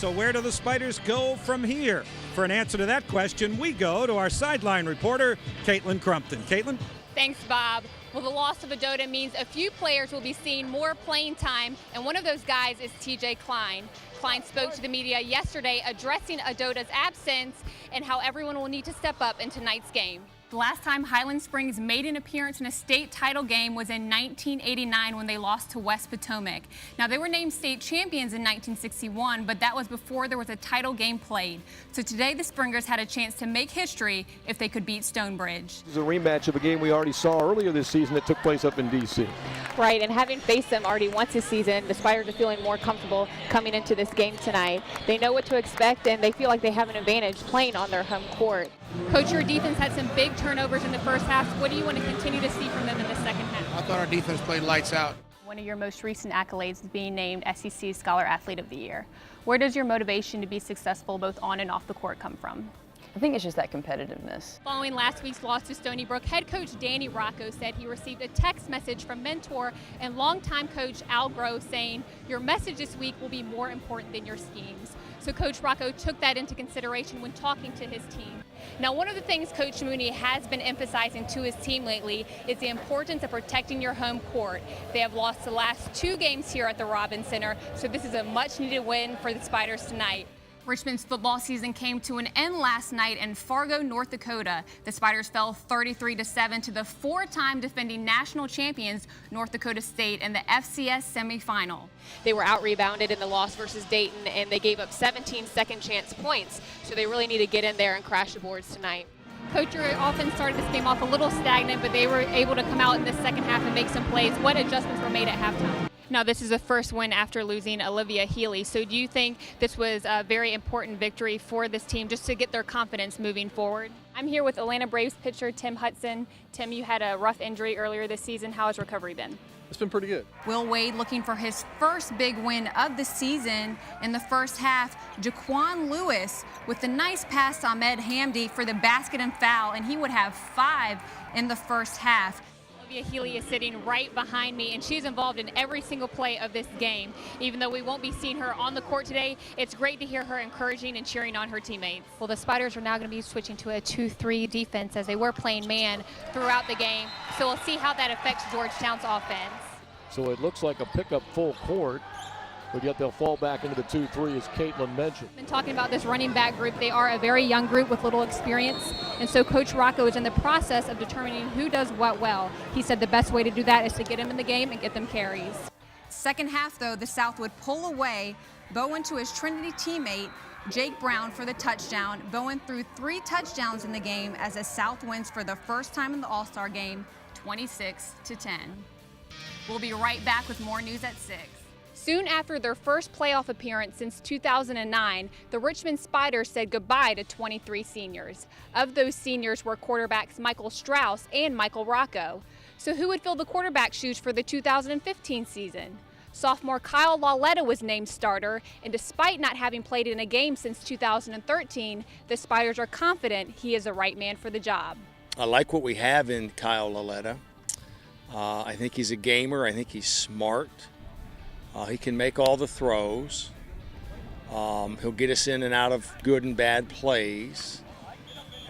So where do the Spiders go from here? For an answer to that question, we go to our sideline reporter, Caitlin Crumpton. Caitlin? Thanks, Bob. Well, the loss of Adota means a few players will be seeing more playing time, and one of those guys is TJ Klein. Klein spoke to the media yesterday addressing Adota's absence and how everyone will need to step up in tonight's game. The last time Highland Springs made an appearance in a state title game was in 1989 when they lost to West Potomac. Now, they were named state champions in 1961, but that was before there was a title game played. So today the Springers had a chance to make history if they could beat Stonebridge. This is a rematch of a game we already saw earlier this season that took place up in D.C. Right, and having faced them already once this season, the Spiders are feeling more comfortable coming into this game tonight. They know what to expect, and they feel like they have an advantage playing on their home court. Coach, your defense had some big turnovers in the first half. What do you want to continue to see from them in the second half? I thought our defense played lights out. One of your most recent accolades is being named SEC Scholar Athlete of the Year. Where does your motivation to be successful both on and off the court come from? I think it's just that competitiveness. Following last week's loss to Stony Brook, head coach Danny Rocco said he received a text message from mentor and longtime coach Al Grove saying, "Your message this week will be more important than your schemes." So Coach Rocco took that into consideration when talking to his team. Now, one of the things Coach Mooney has been emphasizing to his team lately is the importance of protecting your home court. They have lost the last 2 games here at the Robins Center, so this is a much-needed win for the Spiders tonight. Richmond's football season came to an end last night in Fargo, North Dakota. The Spiders fell 33-7 to the 4-time defending national champions, North Dakota State, in the FCS semifinal. They were out-rebounded in the loss versus Dayton, and they gave up 17 second-chance points, so they really need to get in there and crash the boards tonight. Coach, your offense started this game off a little stagnant, but they were able to come out in the second half and make some plays. What adjustments were made at halftime? Now, this is the first win after losing Olivia Healy. So do you think this was a very important victory for this team just to get their confidence moving forward? I'm here with Atlanta Braves pitcher Tim Hudson. Tim, you had a rough injury earlier this season. How has recovery been? It's been pretty good. Will Wade looking for his first big win of the season in the first half. Jaquan Lewis with a nice pass to Ahmed Hamdi for the basket and foul, and he would have 5 in the first half. Olivia Healy is sitting right behind me, and she's involved in every single play of this game. Even though we won't be seeing her on the court today, it's great to hear her encouraging and cheering on her teammates. Well, the Spiders are now going to be switching to a 2-3 defense as they were playing man throughout the game. So we'll see how that affects Georgetown's offense. So it looks like a pickup full court, but yet they'll fall back into the 2-3 as Caitlin mentioned. Been talking about this running back group. They are a very young group with little experience, and so Coach Rocco is in the process of determining who does what well. He said the best way to do that is to get them in the game and get them carries. Second half, though, the South would pull away. Bowen to his Trinity teammate, Jake Brown, for the touchdown. Bowen threw 3 touchdowns in the game as the South wins for the first time in the All-Star game, 26-10. We'll be right back with more news at 6. Soon after their first playoff appearance since 2009, the Richmond Spiders said goodbye to 23 seniors. Of those seniors were quarterbacks Michael Strauss and Michael Rocco. So who would fill the quarterback shoes for the 2015 season? Sophomore Kyle Lauletta was named starter, and despite not having played in a game since 2013, the Spiders are confident he is the right man for the job. I like what we have in Kyle Lauletta. I think he's a gamer. I think he's smart. He can make all the throws. He'll get us in and out of good and bad plays.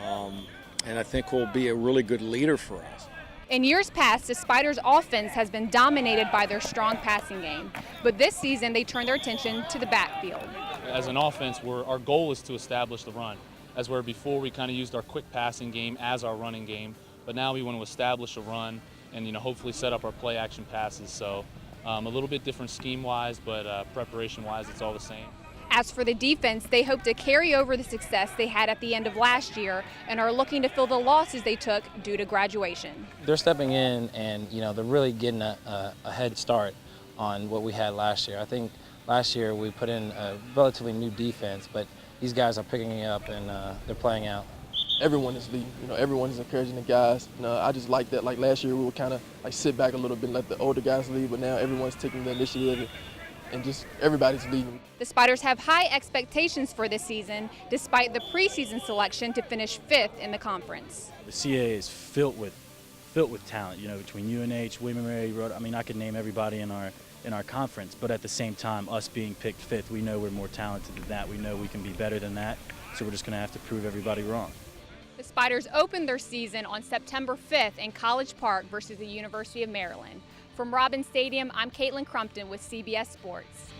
And I think he'll be a really good leader for us. In years past, the Spiders' offense has been dominated by their strong passing game. But this season, they turned their attention to the backfield. As an offense, our goal is to establish the run. As where before we kind of used our quick passing game as our running game. But now we want to establish a run and hopefully set up our play action passes. So a little bit different scheme-wise, but preparation-wise, it's all the same. As for the defense, they hope to carry over the success they had at the end of last year and are looking to fill the losses they took due to graduation. They're stepping in and, they're really getting a head start on what we had last year. I think last year we put in a relatively new defense, but these guys are picking it up and they're playing out. Everyone is leading, everyone is encouraging the guys. I just like that. Like last year we would kind of sit back a little bit and let the older guys lead, but now everyone's taking the initiative and just everybody's leading. The Spiders have high expectations for this season, despite the preseason selection to finish 5th in the conference. The CAA is filled with talent, between UNH, William & Mary, I could name everybody in our in our conference. But at the same time, us being picked 5th, we know we're more talented than that. We know we can be better than that. So we're just going to have to prove everybody wrong. The Spiders open their season on September 5th in College Park versus the University of Maryland. From Robins Stadium, I'm Caitlin Crumpton with CBS Sports.